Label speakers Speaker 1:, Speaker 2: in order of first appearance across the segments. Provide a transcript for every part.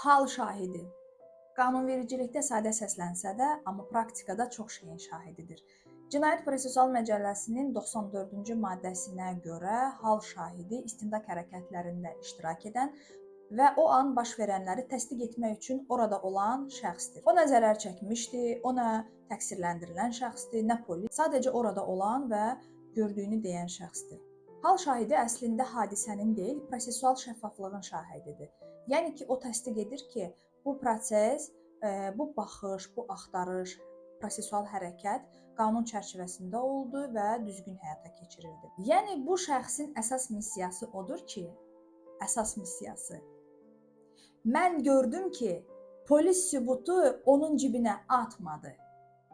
Speaker 1: Hal şahidi. Qanunvericilikdə sadə səslənsə də, amma praktikada çox şeyin şahididir. Cinayət Prosessual Məcəlləsinin 94-cü maddəsinə görə hal şahidi istintaq hərəkətlərində iştirak edən və o an baş verənləri təsdiq etmək üçün orada olan şəxsdir. O nə zərər çəkmişdi, o nə təqsirləndirilən şəxsdir, nə polis, sadəcə orada olan və gördüyünü deyən şəxsdir. Hal şahidi əslində hadisənin deyil, prosessual şəffaflığın şahididir. Yəni ki, o təsdiq edir ki, bu proses, bu baxış, bu axtarış, prosessual hərəkət qanun çərçivəsində oldu və düzgün həyata keçirildi. Yəni bu şəxsin əsas missiyası odur ki, əsas missiyası. Mən gördüm ki, polis sübutu onun cibinə atmadı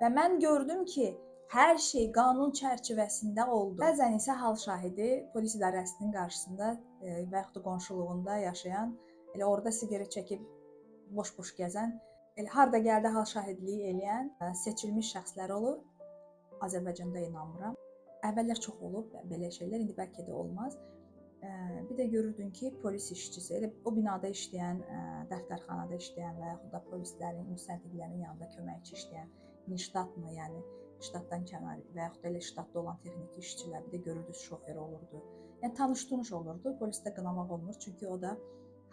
Speaker 1: və mən gördüm ki, hər şey qanun çərçivəsində oldu. Bəzən isə hal şahidi polis idarəsinin qarşısında və yaxud da qonşuluğunda yaşayan, elə orada siqaret çəkib boş-boş gəzən, elə harda gəldi hal şahidliyi eləyən seçilmiş şəxslər olur. Azərbaycanda inanmıram. Əvvəllər çox olub belə şeylər, indi bəlkə də olmaz. Bir də görürdün ki, polis işçisi, elə o binada işləyən, dəftərxanada işləyən və yaxud da polislərin, müstəntiqlərin yanında köməkçi işləyən, ştatmı, yəni ştatdan kənar və yaxud da elə ştatda olan texniki işçilər, bir də görürdünüz şofer olurdu. Yəni tanış-tunuş olurdu, polisdə qınamaq olmur, çünki o da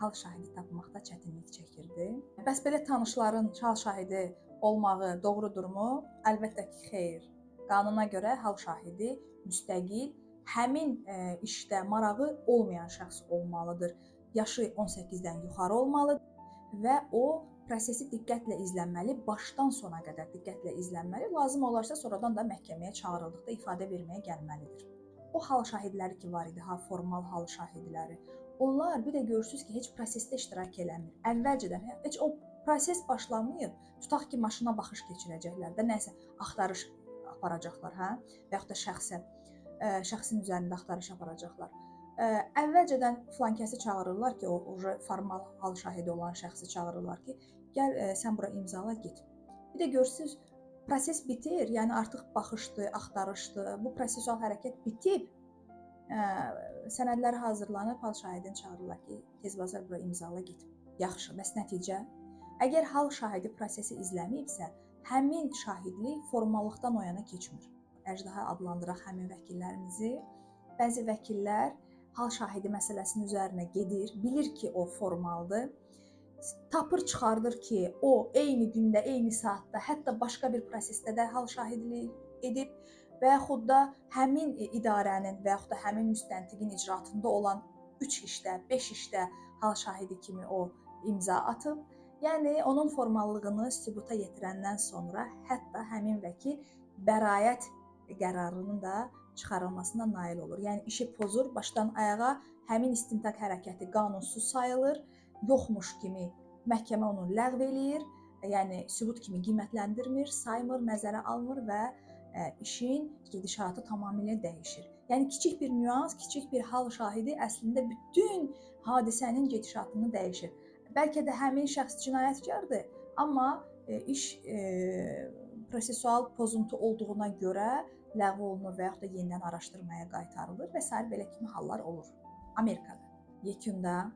Speaker 1: hal şahidi tapmaqda çətinlik çəkirdi. Bəs belə tanışların hal şahidi olmağı doğrudurmu? Əlbəttə ki, xeyr. Qanuna görə hal şahidi müstəqil, həmin işdə marağı olmayan şəxs olmalıdır. Yaşı 18-dən yuxarı olmalıdır və o prosesi diqqətlə izlənməli, başdan sona qədər diqqətlə izlənməli. Lazım olarsa sonradan da məhkəməyə çağırıldıqda ifadə verməyə gəlməlidir. O hal şahidləri ki var idi, formal hal şahidləri, onlar bir də görürsünüz ki, heç prosesdə iştirak eləmir. Əvvəlcədən heç o proses başlamayıb, tutaq ki, maşına baxış keçirəcəklər də, nəsə axtarış aparacaqlar, hə? Və yaxud da şəxsin üzərində axtarış aparacaqlar. Əvvəlcədən filankəsi çağırırlar ki, o formal hal şahidi olan şəxsi çağırırlar ki, gəl sən bura imzala git. Bir də görürsüz, proses bitir, yəni artıq baxışdı, axtarışdı, bu prosessual hərəkət bitib, sənədlər hazırlanıb, hal şahidini çağırırlar ki, tez bazar bura imzala git. Yaxşı, bəs nəticə? Əgər hal şahidi prosesi izləməyibsə, həmin şahidlik formallıqdan o yana keçmir. Əjdaha adlandıraq həmin vəkillərimizi. Bəzi vəkillər hal şahidi məsələsinin üzərinə gedir, bilir ki, o formaldır. Tapır çıxardır ki, o eyni gündə, eyni saatda, hətta başqa bir prosesdə də hal şahidlik edib və yaxud da həmin idarənin və yaxud da həmin müstəntiqin icraatında olan 3 işdə, 5 işdə hal şahidi kimi o imza atıb. Yəni, onun formallığını sübuta yetirəndən sonra hətta həmin vəkil bəraət qərarının da çıxarılmasına nail olur. Yəni, işi pozur, başdan ayağa həmin istintaq hərəkəti qanunsuz sayılır, yoxmuş kimi məhkəmə onu ləğv eləyir, yəni sübut kimi qiymətləndirmir, saymır, nəzərə almır və işin gedişatı tamamilə dəyişir. Yəni, kiçik bir nüans, kiçik bir hal şahidi əslində bütün hadisənin gedişatını dəyişir. Bəlkə də həmin şəxs cinayətkardır, amma iş prosessual pozuntu olduğuna görə ləğv olunur və yaxud da yenidən araşdırmaya qaytarılır və s. belə kimi hallar olur Amerikada. Yekunda,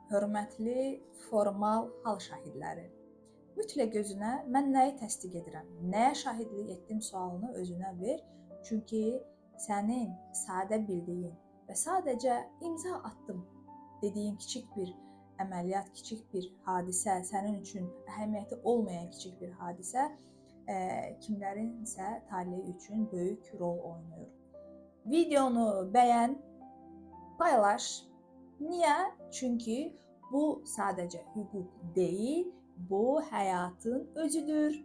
Speaker 1: hörmətli formal hal şahidləri, mütləq özünə mən nəyi təsdiq edirəm, nəyə şahidlik etdim sualını özünə ver. Çünki sənin sadə bildiyin və sadəcə imza attım dediyin kiçik bir əməliyyat, kiçik bir hadisə, sənin üçün əhəmiyyəti olmayan kiçik bir hadisə kimlərin isə taleyi üçün böyük rol oynayır. Videonu bəyən, paylaş. Niyə? Çünki bu sadəcə hüquq deyil, bu həyatın özüdür.